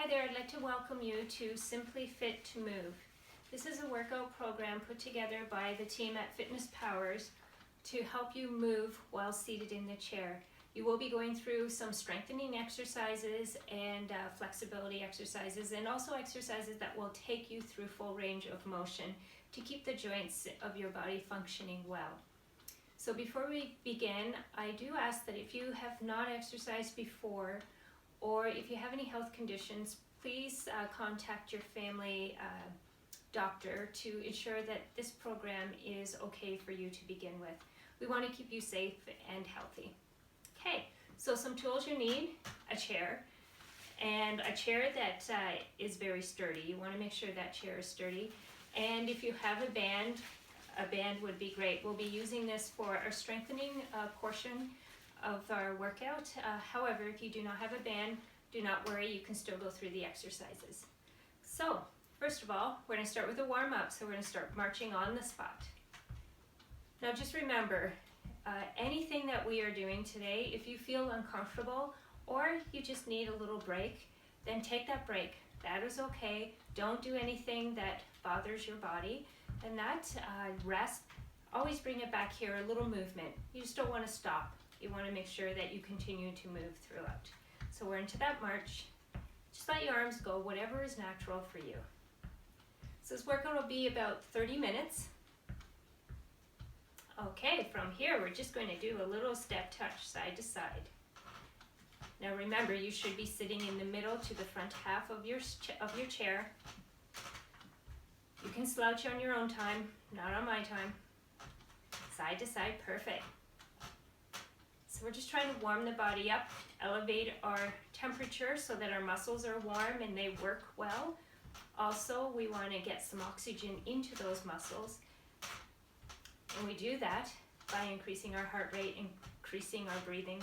Hi there, I'd like to welcome you to SimplyFit to Move. This is a workout program put together by the team at Fitness Powers to help you move while seated in the chair. You will be going through some strengthening exercises and flexibility exercises, and also exercises that will take you through full range of motion to keep the joints of your body functioning well. So before we begin, I do ask that if you have not exercised before, or if you have any health conditions, please contact your family doctor to ensure that this program is okay for you to begin with. We want to keep you safe and healthy. Okay, so some tools you need: a chair, and a chair that is very sturdy. You want to make sure that chair is sturdy. And if you have a band would be great. We'll be using this for our strengthening portion of our workout. However, if you do not have a band, do not worry, you can still go through the exercises. So, first of all, we're going to start with a warm-up. So we're going to start marching on the spot. Now just remember, anything that we are doing today, if you feel uncomfortable or you just need a little break, then take that break. That is okay. Don't do anything that bothers your body. And that rest, always bring it back here, a little movement. You just don't want to stop. You want to make sure that you continue to move throughout. So we're into that march. Just let your arms go, whatever is natural for you. So this workout will be about 30 minutes. Okay, from here we're just going to do a little step touch side to side. Now remember, you should be sitting in the middle to the front half of your chair. You can slouch on your own time, not on my time. Side to side, perfect. So we're just trying to warm the body up, elevate our temperature so that our muscles are warm and they work well. Also, we want to get some oxygen into those muscles. And we do that by increasing our heart rate, increasing our breathing.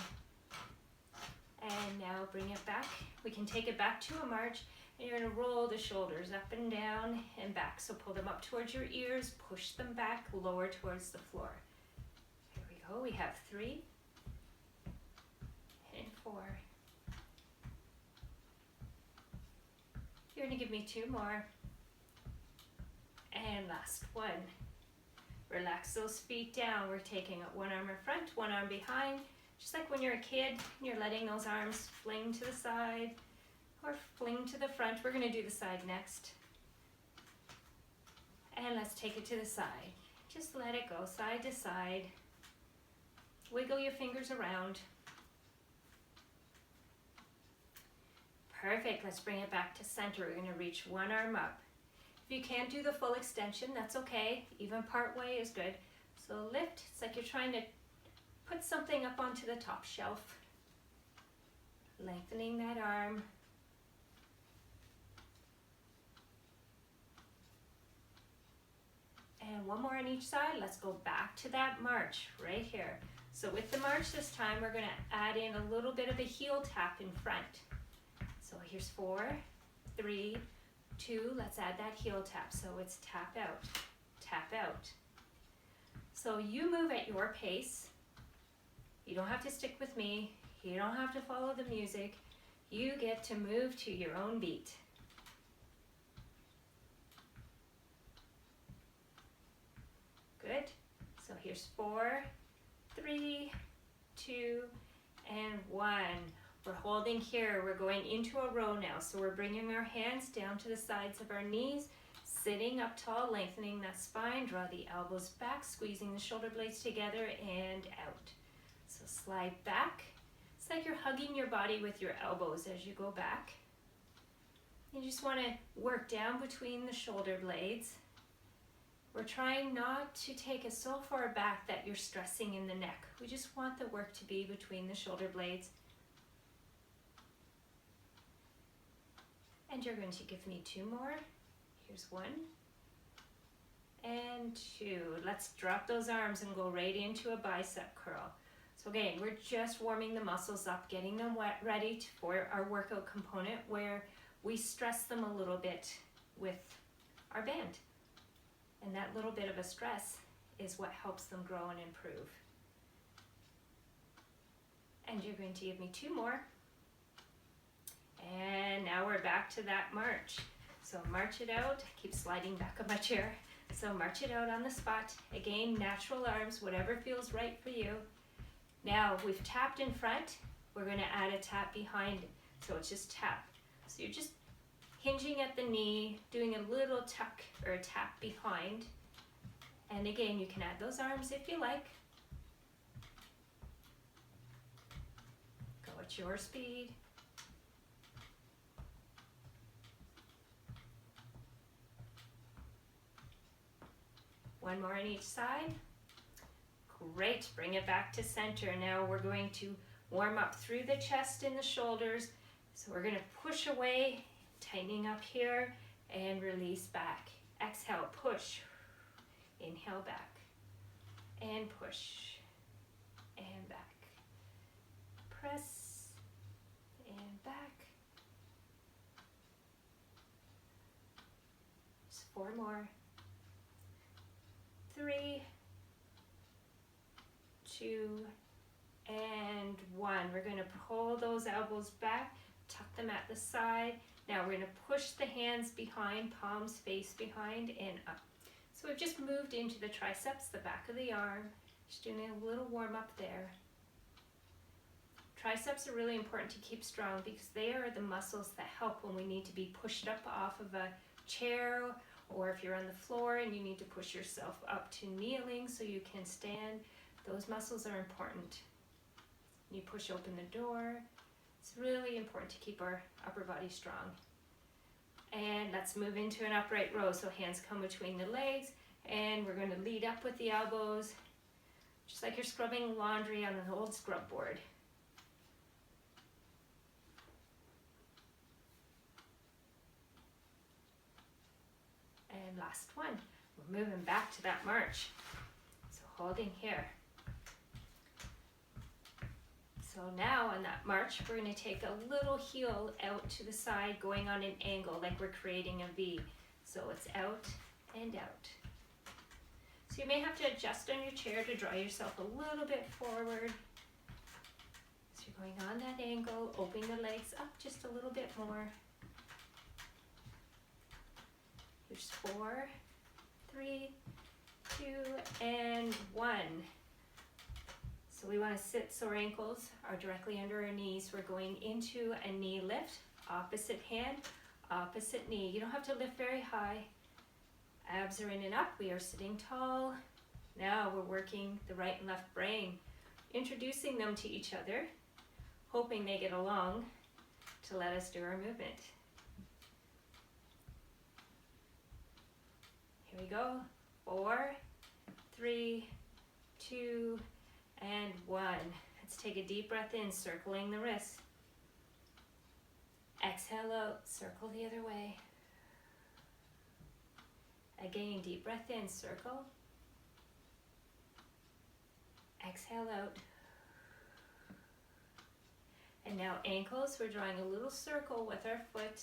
And now bring it back. We can take it back to a march, and you're going to roll the shoulders up and down and back. So pull them up towards your ears, push them back, lower towards the floor. Here we go. We have 3 and 4. You're going to give me 2 more. And last one. Relax those feet down. We're taking up one arm in front, one arm behind. Just like when you're a kid, you're letting those arms fling to the side or fling to the front. We're going to do the side next. And let's take it to the side. Just let it go side to side. Wiggle your fingers around. Perfect. Let's bring it back to center. We're going to reach one arm up. If you can't do the full extension, that's okay. Even part way is good. So lift. It's like you're trying to put something up onto the top shelf. Lengthening that arm. And one more on each side. Let's go back to that march right here. So with the march this time, we're going to add in a little bit of a heel tap in front. So here's 4, 3, 2. Let's add that heel tap. So it's tap out, tap out. So you move at your pace. You don't have to stick with me. You don't have to follow the music. You get to move to your own beat. Good. So here's 4, 3, 2, and 1. We're holding here. We're going into a row now. So we're bringing our hands down to the sides of our knees, sitting up tall, lengthening that spine. Draw the elbows back, squeezing the shoulder blades together and out. So slide back. It's like you're hugging your body with your elbows as you go back. You just want to work down between the shoulder blades. We're trying not to take it so far back that you're stressing in the neck. We just want the work to be between the shoulder blades. And you're going to give me 2 more. Here's 1 and 2. Let's drop those arms and go right into a bicep curl. So again, we're just warming the muscles up, getting them ready for our workout component where we stress them a little bit with our band. And that little bit of a stress is what helps them grow and improve. And you're going to give me 2 more. And now we're back to that march. So march it out. I keep sliding back on my chair. So march it out on the spot. Again, natural arms, whatever feels right for you. Now we've tapped in front. We're going to add a tap behind it. So it's just tap. So you're just hinging at the knee, doing a little tuck or a tap behind. And again, you can add those arms if you like. Go at your speed. One more on each side. Great, bring it back to center. Now we're going to warm up through the chest and the shoulders. So we're going to push away, tightening up here, and release back. Exhale, push. Inhale back. And push. And back. Press. And back. Just 4 more. 3, 2, and 1. We're going to pull those elbows back, tuck them at the side. Now we're going to push the hands behind, palms face behind and up. So we've just moved into the triceps, the back of the arm. Just doing a little warm up there. Triceps are really important to keep strong because they are the muscles that help when we need to be pushed up off of a chair, or if you're on the floor and you need to push yourself up to kneeling so you can stand. Those muscles are important. You push open the door. It's really important to keep our upper body strong. And let's move into an upright row. So hands come between the legs, and we're going to lead up with the elbows, just like you're scrubbing laundry on an old scrub board. And last one. We're moving back to that march. So holding here. So now on that march, we're going to take a little heel out to the side, going on an angle like we're creating a V. So it's out and out. So you may have to adjust on your chair to draw yourself a little bit forward. So you're going on that angle, opening the legs up just a little bit more. There's 4, 3, 2, and 1. So we want to sit so our ankles are directly under our knees. We're going into a knee lift, opposite hand, opposite knee. You don't have to lift very high. Abs are in and up. We are sitting tall. Now we're working the right and left brain, introducing them to each other, hoping they get along to let us do our movement. Here we go. 4, 3, 2, and 1. Let's take a deep breath in, circling the wrists. Exhale out, circle the other way. Again, deep breath in, circle. Exhale out. And now ankles, we're drawing a little circle with our foot.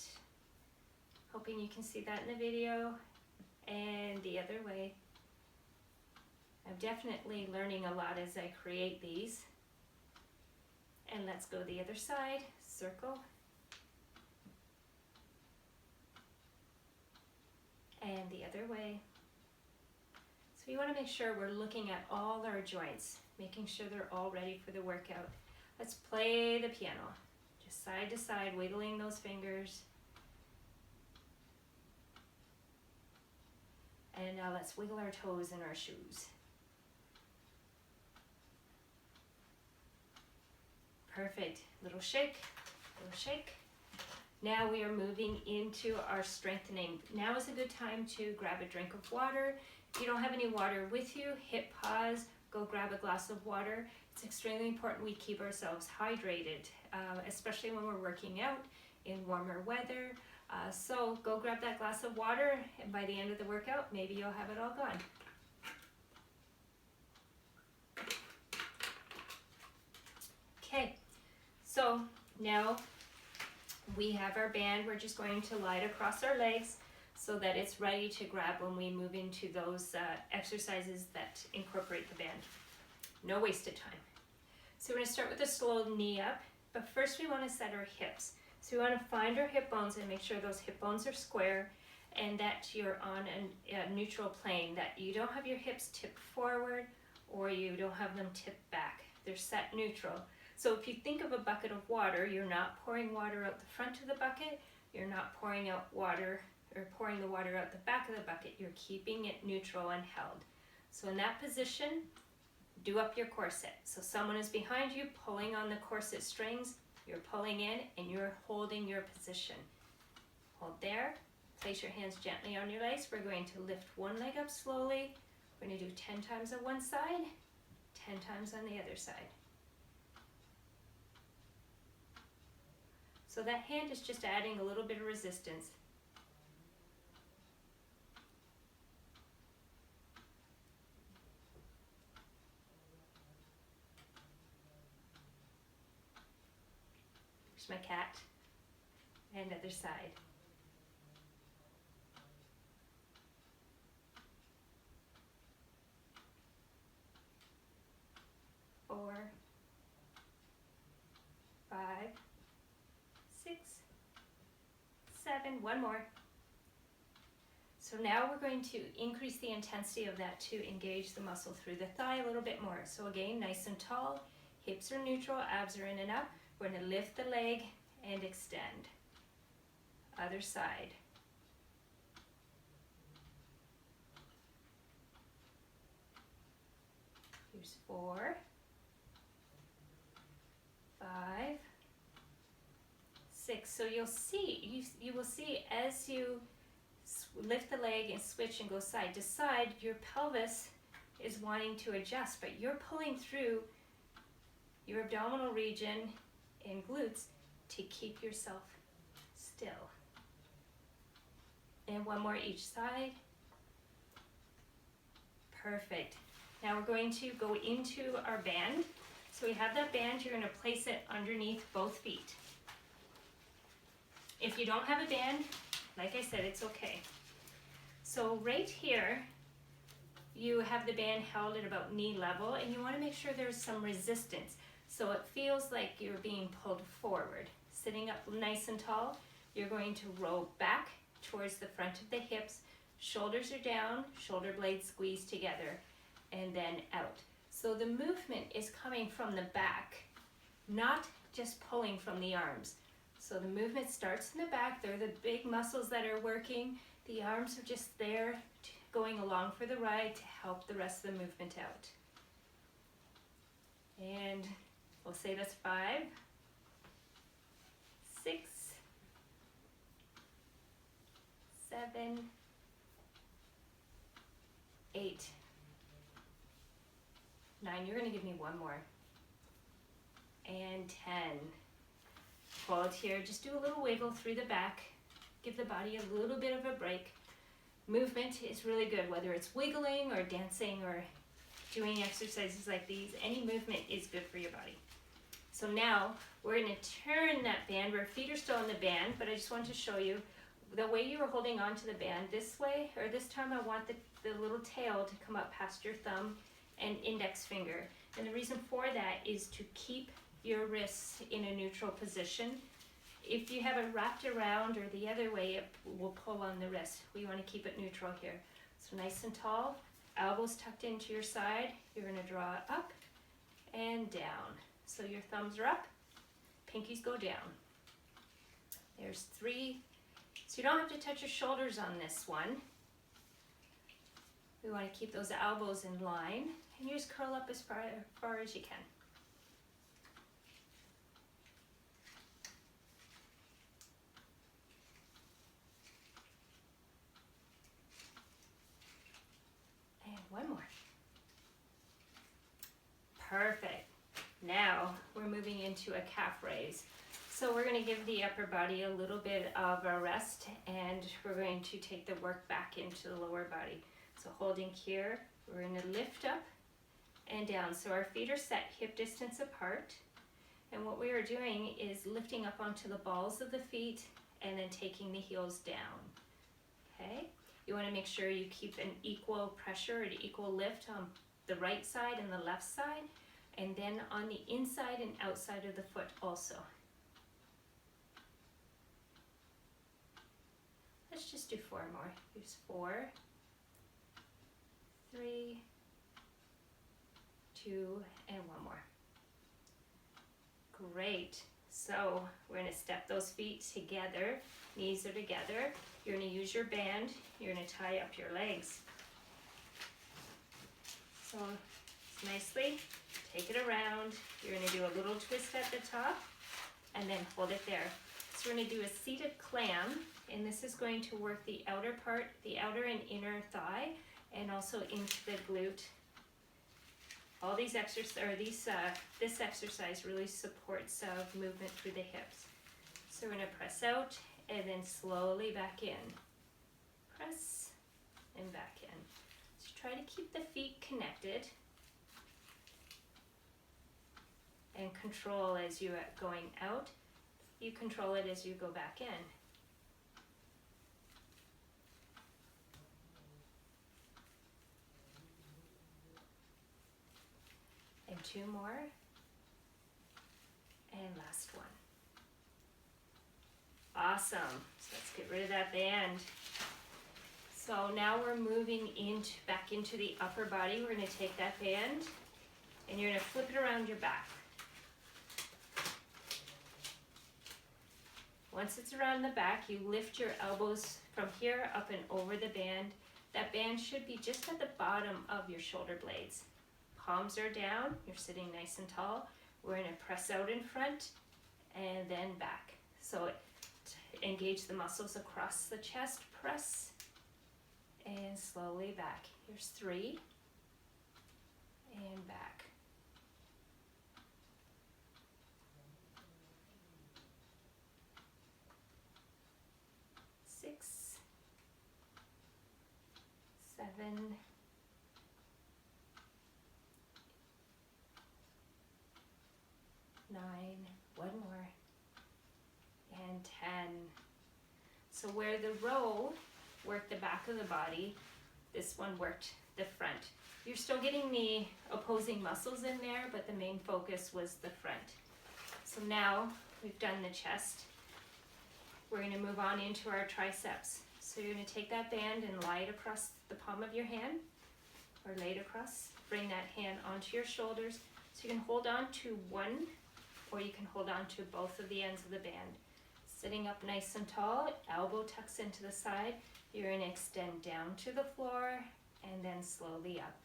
Hoping you can see that in the video. And the other way. I'm definitely learning a lot as I create these. And let's go the other side, circle. And the other way. So we want to make sure we're looking at all our joints, making sure they're all ready for the workout. Let's play the piano. Just side to side, wiggling those fingers. And now let's wiggle our toes in our shoes. Perfect. Little shake, little shake. Now we are moving into our strengthening. Now is a good time to grab a drink of water. If you don't have any water with you, hit pause, go grab a glass of water. It's extremely important we keep ourselves hydrated, especially when we're working out in warmer weather. So go grab that glass of water, and by the end of the workout, maybe you'll have it all gone. Okay, so now we have our band. We're just going to lie it across our legs so that it's ready to grab when we move into those exercises that incorporate the band. No wasted time. So we're going to start with a slow knee up, but first we want to set our hips. So we want to find our hip bones and make sure those hip bones are square and that you're on a neutral plane, that you don't have your hips tipped forward or you don't have them tipped back. They're set neutral. So if you think of a bucket of water, you're not pouring water out the front of the bucket, you're not pouring out water or pouring the water out the back of the bucket, you're keeping it neutral and held. So in that position, do up your corset. So someone is behind you pulling on the corset strings, you're pulling in and you're holding your position. Hold there, place your hands gently on your legs. We're going to lift one leg up slowly. We're going to do 10 times on one side, 10 times on the other side. So that hand is just adding a little bit of resistance. Here's my cat. And other side. 4, 5, 6, 7, one more. So now we're going to increase the intensity of that to engage the muscle through the thigh a little bit more. So again, nice and tall, hips are neutral, abs are in and up. We're going to lift the leg and extend. Other side. Here's 4, 5, 6. So you'll see, you will see as you lift the leg and switch and go side to side, your pelvis is wanting to adjust, but you're pulling through your abdominal region and glutes to keep yourself still. And one more each side. Perfect. Now we're going to go into our band. So we have that band, you're going to place it underneath both feet. If you don't have a band, like I said, it's okay. So right here, you have the band held at about knee level, and you want to make sure there's some resistance. So it feels like you're being pulled forward. Sitting up nice and tall, you're going to roll back towards the front of the hips. Shoulders are down, shoulder blades squeeze together, and then out. So the movement is coming from the back, not just pulling from the arms. So the movement starts in the back. They're the big muscles that are working. The arms are just there going along for the ride to help the rest of the movement out. And we'll say that's 5, 6, 7, 8, 9. You're going to give me one more. And 10. Hold here. Just do a little wiggle through the back. Give the body a little bit of a break. Movement is really good, whether it's wiggling or dancing or doing exercises like these. Any movement is good for your body. So now we're going to turn that band. Our feet are still in the band, but I just want to show you the way you were holding on to the band this way, or this time I want the little tail to come up past your thumb and index finger. And the reason for that is to keep your wrists in a neutral position. If you have it wrapped around or the other way, it will pull on the wrist. We want to keep it neutral here. So nice and tall, elbows tucked into your side. You're going to draw it up and down. So your thumbs are up, pinkies go down. There's 3. So you don't have to touch your shoulders on this one. We want to keep those elbows in line, and you just curl up as far as you can. And one more. Perfect. Now we're moving into a calf raise. So we're going to give the upper body a little bit of a rest, and we're going to take the work back into the lower body. So holding here, we're going to lift up and down. So our feet are set hip distance apart. And what we are doing is lifting up onto the balls of the feet and then taking the heels down. Okay? You want to make sure you keep an equal pressure, an equal lift on the right side and the left side, and then on the inside and outside of the foot also. Let's just do 4 more. Here's 4, 3, 2, and 1 more. Great. So we're going to step those feet together, knees are together. You're going to use your band, you're going to tie up your legs. So nicely, take it around. You're going to do a little twist at the top and then hold it there. So we're going to do a seated clam, and this is going to work the outer part, the outer and inner thigh, and also into the glute. All these this exercise really supports movement through the hips. So we're going to press out and then slowly back in. Press and back in. So try to keep the feet connected and control as you are going out. You control it as you go back in. And 2 more. And last one. Awesome. So let's get rid of that band. So now we're moving back into the upper body. We're going to take that band and you're going to flip it around your back. Once it's around the back, you lift your elbows from here up and over the band. That band should be just at the bottom of your shoulder blades. Palms are down, you're sitting nice and tall. We're going to press out in front and then back. So engage the muscles across the chest, press, and slowly back. Here's 3, and back. 6, 7, 9, 1 more, and 10. So where the row worked the back of the body, this one worked the front. You're still getting the opposing muscles in there, but the main focus was the front. So now we've done the chest. We're going to move on into our triceps. So you're going to take that band and lie it across the palm of your hand, or lay it across. Bring that hand onto your shoulders. So you can hold on to one, or you can hold on to both of the ends of the band. Sitting up nice and tall, elbow tucks into the side. You're going to extend down to the floor and then slowly up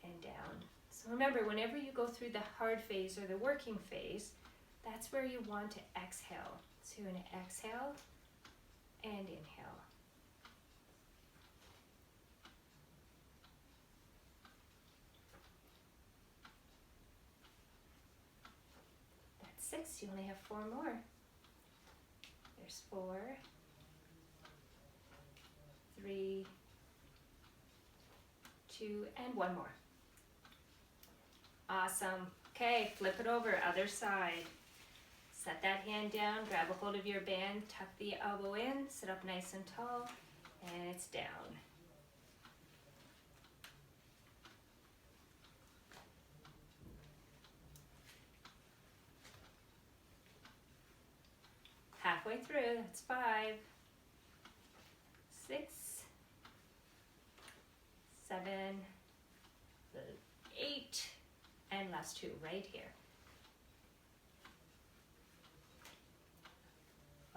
and down. So remember, whenever you go through the hard phase or the working phase, that's where you want to exhale. So you're going to exhale and inhale. That's 6. You only have 4 more. There's 4, 3, 2, and 1 more. Awesome. Okay, flip it over, other side. Set that hand down, grab a hold of your band, tuck the elbow in, sit up nice and tall, and it's down. Halfway through, that's 5, 6, 7, 8, and last 2 right here.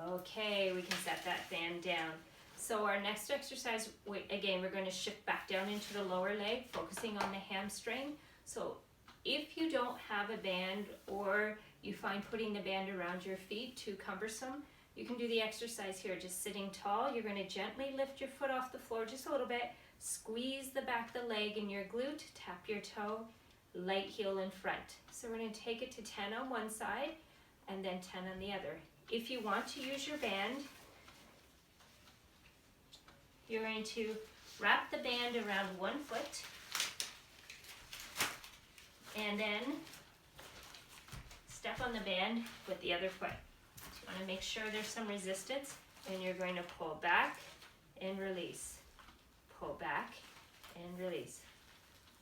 Okay, we can set that fan down. So our next exercise, again, we're going to shift back down into the lower leg, focusing on the hamstring. So if you don't have a band, or you find putting the band around your feet too cumbersome, you can do the exercise here, just sitting tall. You're going to gently lift your foot off the floor just a little bit, squeeze the back of the leg in your glute, tap your toe, light heel in front. So we're going to take it to 10 on one side and then 10 on the other. If you want to use your band, you're going to wrap the band around one foot and then step on the band with the other foot. So you want to make sure there's some resistance, and you're going to pull back and release. Pull back and release.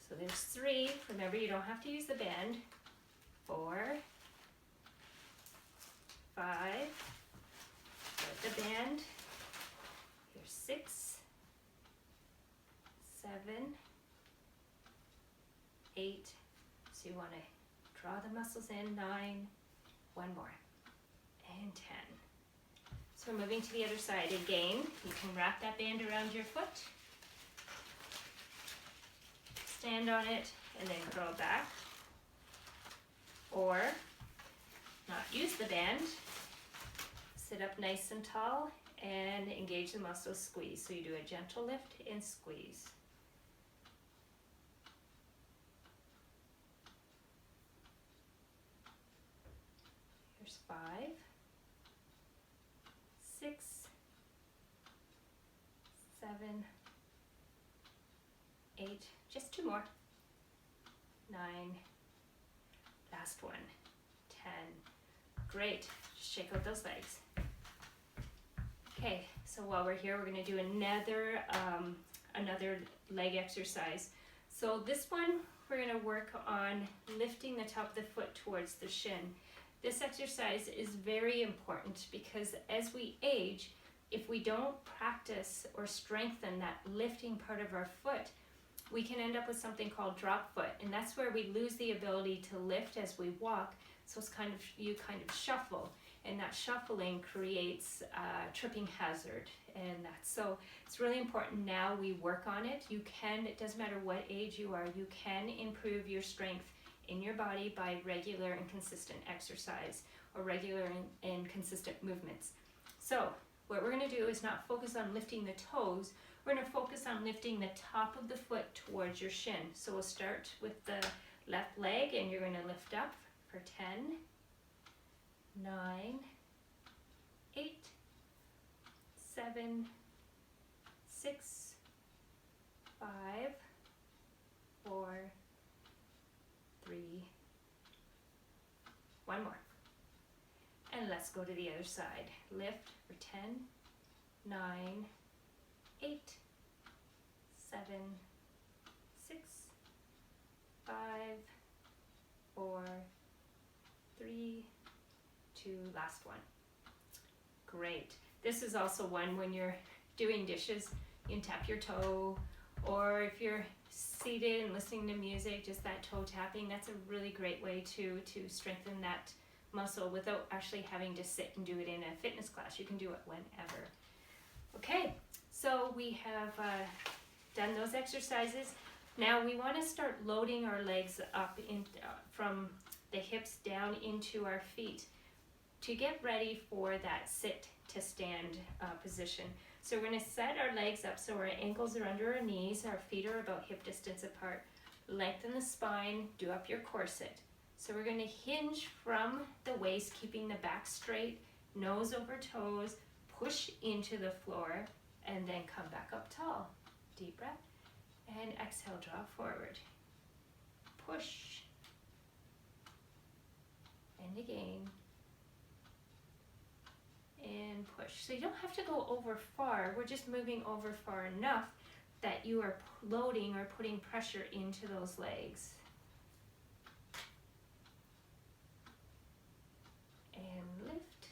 So there's 3. Remember, you don't have to use the band. 4, 5, put the band, 6, 7, 8. So you want to draw the muscles in. 9, one more, and 10. So we're moving to the other side. Again, you can wrap that band around your foot, stand on it, and then curl back. Or not use the band, sit up nice and tall and engage the muscles, squeeze. So you do a gentle lift and squeeze. Here's 5, 6, 7, 8, just 2 more, 9, last one, 10. Great, just shake out those legs. Okay, so while we're here, we're gonna do another leg exercise. So this one, we're gonna work on lifting the top of the foot towards the shin. This exercise is very important because as we age, if we don't practice or strengthen that lifting part of our foot, we can end up with something called drop foot, and that's where we lose the ability to lift as we walk. So it's you kind of shuffle, and that shuffling creates a tripping hazard, and so it's really important now we work on it. You can, it doesn't matter what age you are, you can improve your strength in your body by regular and consistent exercise or regular and consistent movements. So what we're going to do is not focus on lifting the toes, we're going to focus on lifting the top of the foot towards your shin. So we'll start with the left leg, and you're going to lift up for 10, 9, 8, 7, 6, 5, 4, 3, one more. And let's go to the other side. Lift for 10, 9, 8, 7, 6, 5, 4, 3, 2, last one. Great. This is also one when you're doing dishes, you can tap your toe, or if you're seated and listening to music, just that toe tapping, that's a really great way to strengthen that muscle without actually having to sit and do it in a fitness class. You can do it whenever. Okay, so we have done those exercises. Now we want to start loading our legs up from the hips down into our feet to get ready for that sit to stand position. So we're going to set our legs up so our ankles are under our knees, our feet are about hip distance apart. Lengthen the spine, do up your corset. So we're going to hinge from the waist, keeping the back straight, nose over toes, push into the floor, and then come back up tall. Deep breath, and exhale, draw forward. Push, and again, and push. So you don't have to go over far, we're just moving over far enough that you are loading or putting pressure into those legs. And lift.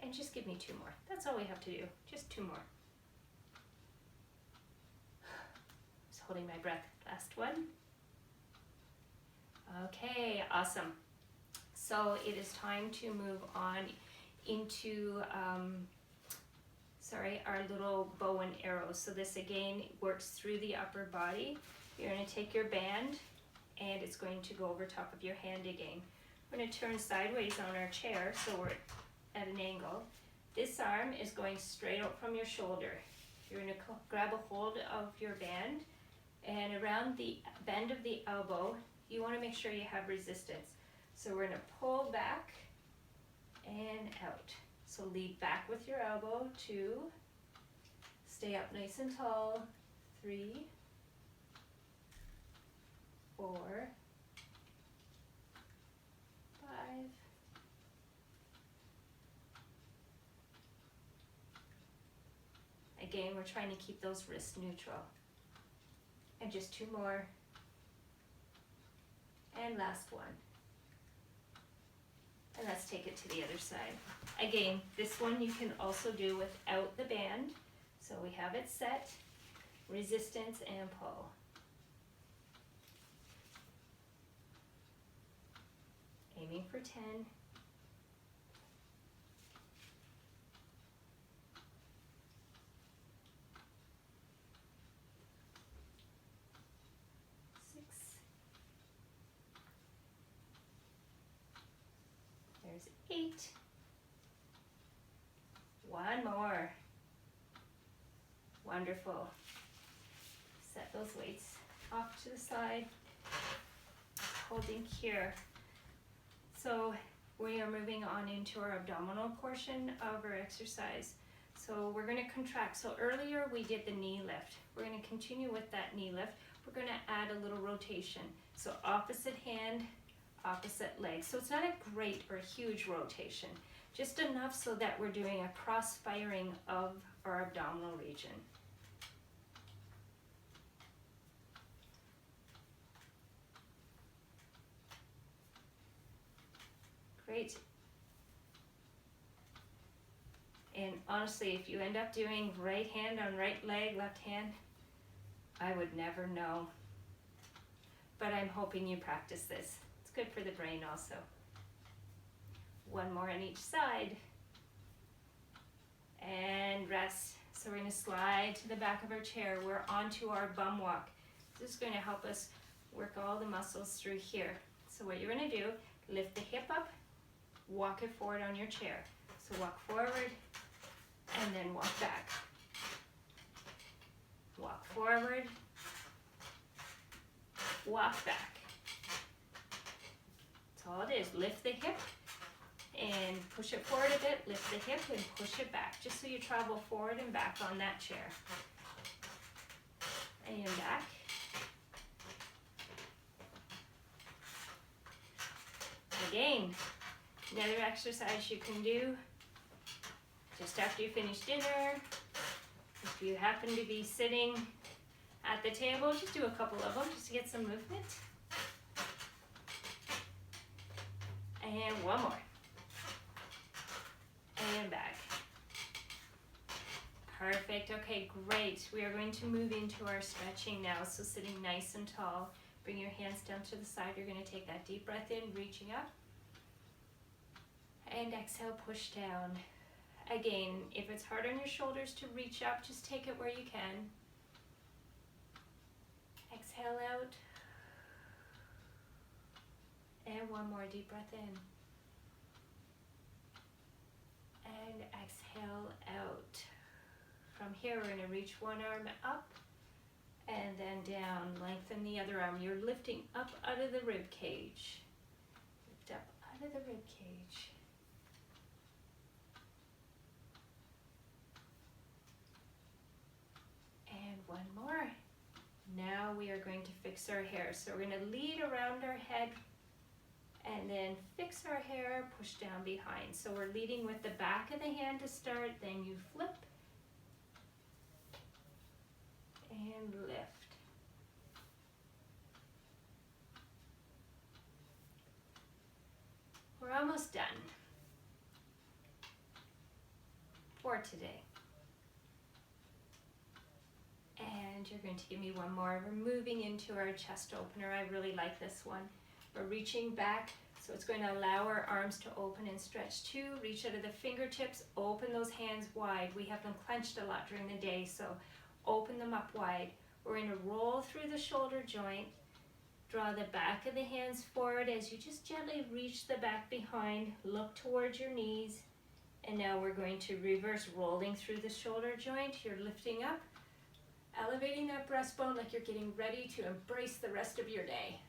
And just give me 2 more. That's all we have to do, just 2 more. Just holding my breath. Last one. Okay, awesome. So it is time to move on into our little bow and arrow. So this again works through the upper body. You're going to take your band and it's going to go over top of your hand again. We're going to turn sideways on our chair so we're at an angle. This arm is going straight out from your shoulder. You're going to grab a hold of your band, and around the bend of the elbow, you want to make sure you have resistance. So we're going to pull back and out. So lead back with your elbow, 2, stay up nice and tall, 3, 4, 5, again, we're trying to keep those wrists neutral. And just 2 more. And last one. And let's take it to the other side. Again, this one you can also do without the band. So we have it set, resistance and pull. Aiming for 10. 6. There's 8. One more. Wonderful. Set those weights off to the side, holding here. So we are moving on into our abdominal portion of our exercise. So we're going to contract. So earlier we did the knee lift. We're going to continue with that knee lift. We're going to add a little rotation. So opposite hand, opposite leg. So it's not a great or huge rotation, just enough so that we're doing a cross-firing of our abdominal region. Great. And honestly, if you end up doing right hand on right leg, left hand, I would never know. But I'm hoping you practice this. It's good for the brain also. One more on each side. And rest. So we're going to slide to the back of our chair. We're onto our bum walk. This is going to help us work all the muscles through here. So what you're going to do, lift the hip up, walk it forward on your chair. So walk forward and then walk back. Walk forward, walk back. That's all it is. Lift the hip and push it forward a bit, lift the hip and push it back, just so you travel forward and back on that chair. And back. Again, another exercise you can do just after you finish dinner. If you happen to be sitting at the table, just do a couple of them just to get some movement. And one more. And back. Perfect. Okay, great. We are going to move into our stretching now. So sitting nice and tall. Bring your hands down to the side. You're going to take that deep breath in, reaching up. And exhale, push down. Again, if it's hard on your shoulders to reach up, just take it where you can. Exhale out. And one more deep breath in. And exhale out. From here, we're going to reach one arm up and then down. Lengthen the other arm. You're lifting up out of the rib cage. Lift up out of the rib cage. And one more. Now we are going to fix our hair. So we're going to lead around our head and then fix our hair, push down behind. So we're leading with the back of the hand to start, then you flip and lift. We're almost done for today. And you're going to give me one more. We're moving into our chest opener. I really like this one. We're reaching back, so it's going to allow our arms to open and stretch too. Reach out of the fingertips, open those hands wide. We have them clenched a lot during the day, so open them up wide. We're going to roll through the shoulder joint. Draw the back of the hands forward as you just gently reach the back behind. Look towards your knees. And now we're going to reverse, rolling through the shoulder joint. You're lifting up, elevating that breastbone like you're getting ready to embrace the rest of your day.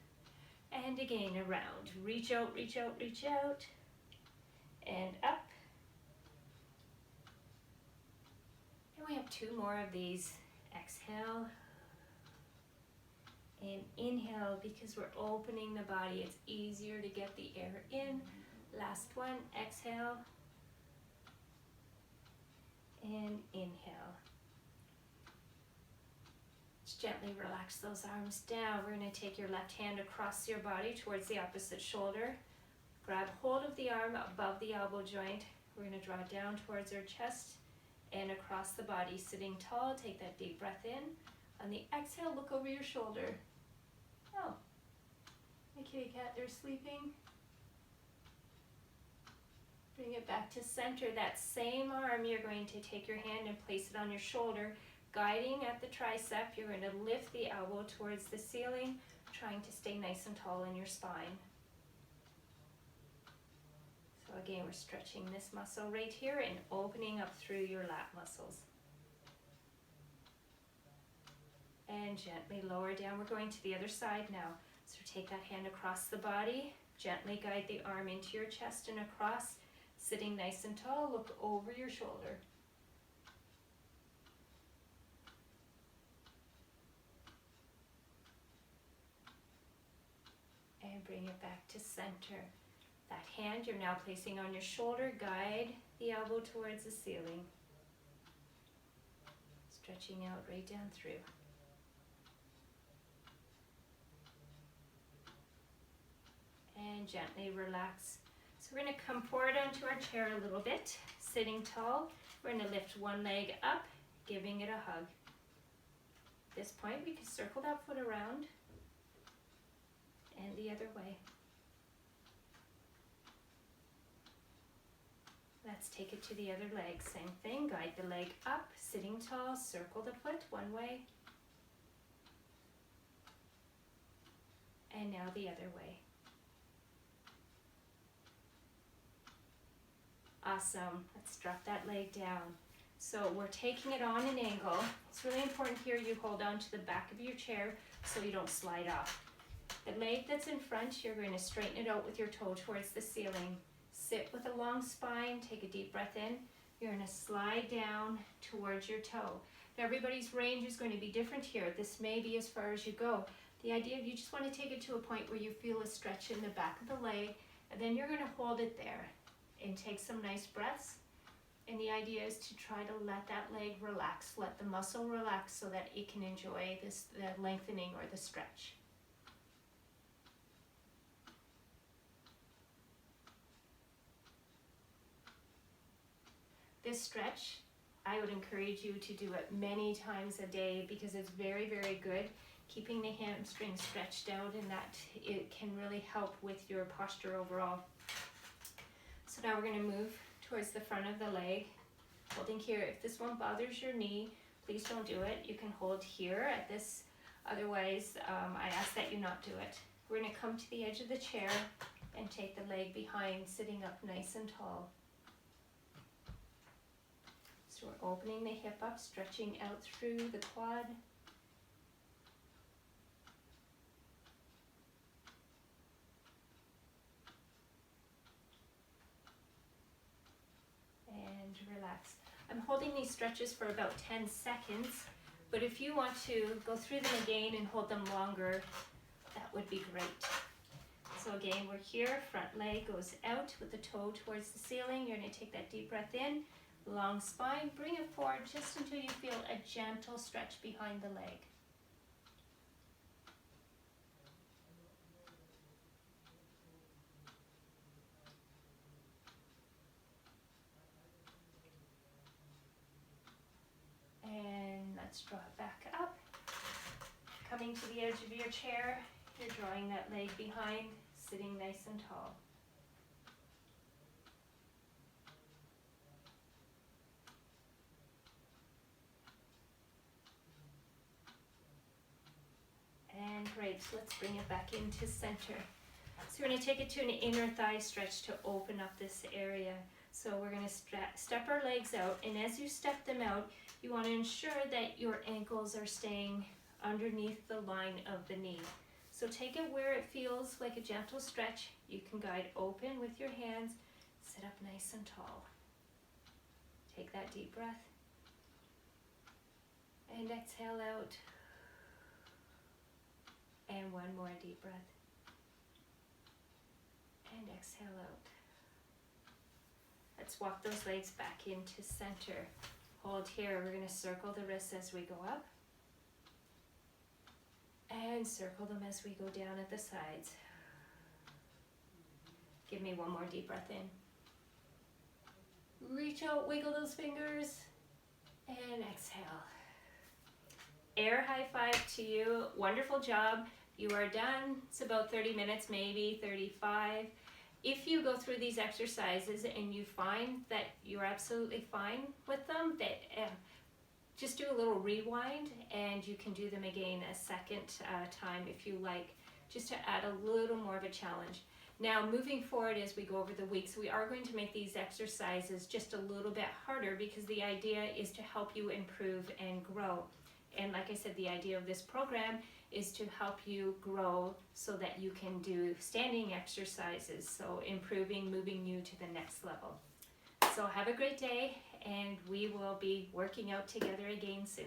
And again, around. Reach out, reach out, reach out. And up. And we have two more of these. Exhale. And inhale, because we're opening the body. It's easier to get the air in. Last one. Exhale. And inhale. Gently relax those arms down. We're going to take your left hand across your body towards the opposite shoulder. grab hold of the arm above the elbow joint. We're going to draw down towards our chest and across the body, sitting tall. Take that deep breath in. On the exhale, look over your shoulder. Oh, my kitty cat, they're sleeping. Bring it back to center. That same arm, you're going to take your hand and place it on your shoulder, guiding at the tricep. You're going to lift the elbow towards the ceiling, trying to stay nice and tall in your spine. So again, we're stretching this muscle right here and opening up through your lat muscles. And gently lower down. We're going to the other side now. So take that hand across the body, gently guide the arm into your chest and across, sitting nice and tall. Look over your shoulder. And bring it back to center. That hand you're now placing on your shoulder, guide the elbow towards the ceiling. Stretching out right down through. And gently relax. So we're going to come forward onto our chair a little bit, sitting tall. We're going to lift one leg up, giving it a hug. At this point, we can circle that foot around and the other way. Let's take it to the other leg. Same thing, guide the leg up, sitting tall, circle the foot one way. And now the other way. Awesome. Let's drop that leg down. So we're taking it on an angle. It's really important here you hold on to the back of your chair so you don't slide off. The leg that's in front, you're going to straighten it out with your toe towards the ceiling. Sit with a long spine, take a deep breath in. You're going to slide down towards your toe. Now everybody's range is going to be different here. This may be as far as you go. The idea is you just want to take it to a point where you feel a stretch in the back of the leg, and then you're going to hold it there and take some nice breaths. And the idea is to try to let that leg relax, let the muscle relax so that it can enjoy the lengthening or the stretch. This stretch, I would encourage you to do it many times a day because it's very, very good, keeping the hamstring stretched out, and that it can really help with your posture overall. So now we're going to move towards the front of the leg, holding here. If this one bothers your knee, please don't do it. You can hold here at this. Otherwise, I ask that you not do it. We're going to come to the edge of the chair and take the leg behind, sitting up nice and tall. So we're opening the hip up, stretching out through the quad. And relax. I'm holding these stretches for about 10 seconds, but if you want to go through them again and hold them longer, that would be great. So again, we're here, front leg goes out with the toe towards the ceiling. You're going to take that deep breath in. Long spine, bring it forward just until you feel a gentle stretch behind the leg. And let's draw it back up. Coming to the edge of your chair, you're drawing that leg behind, sitting nice and tall. And great, so let's bring it back into center. So we're going to take it to an inner thigh stretch to open up this area. So we're going to step our legs out, and as you step them out, you want to ensure that your ankles are staying underneath the line of the knee. So take it where it feels like a gentle stretch. You can guide open with your hands, sit up nice and tall. Take that deep breath, and exhale out. And one more deep breath. And exhale out. Let's walk those legs back into center. Hold here. We're going to circle the wrists as we go up. And circle them as we go down at the sides. Give me one more deep breath in. Reach out, wiggle those fingers, and exhale. Air high five to you. Wonderful job. You are done. It's about 30 minutes, maybe 35. If you go through these exercises and you find that you're absolutely fine with them, just do a little rewind and you can do them again a second time if you like, just to add a little more of a challenge. Now, moving forward as we go over the weeks, we are going to make these exercises just a little bit harder because the idea is to help you improve and grow. And like I said, the idea of this program is to help you grow so that you can do standing exercises, so improving, moving you to the next level. So have a great day, and we will be working out together again soon.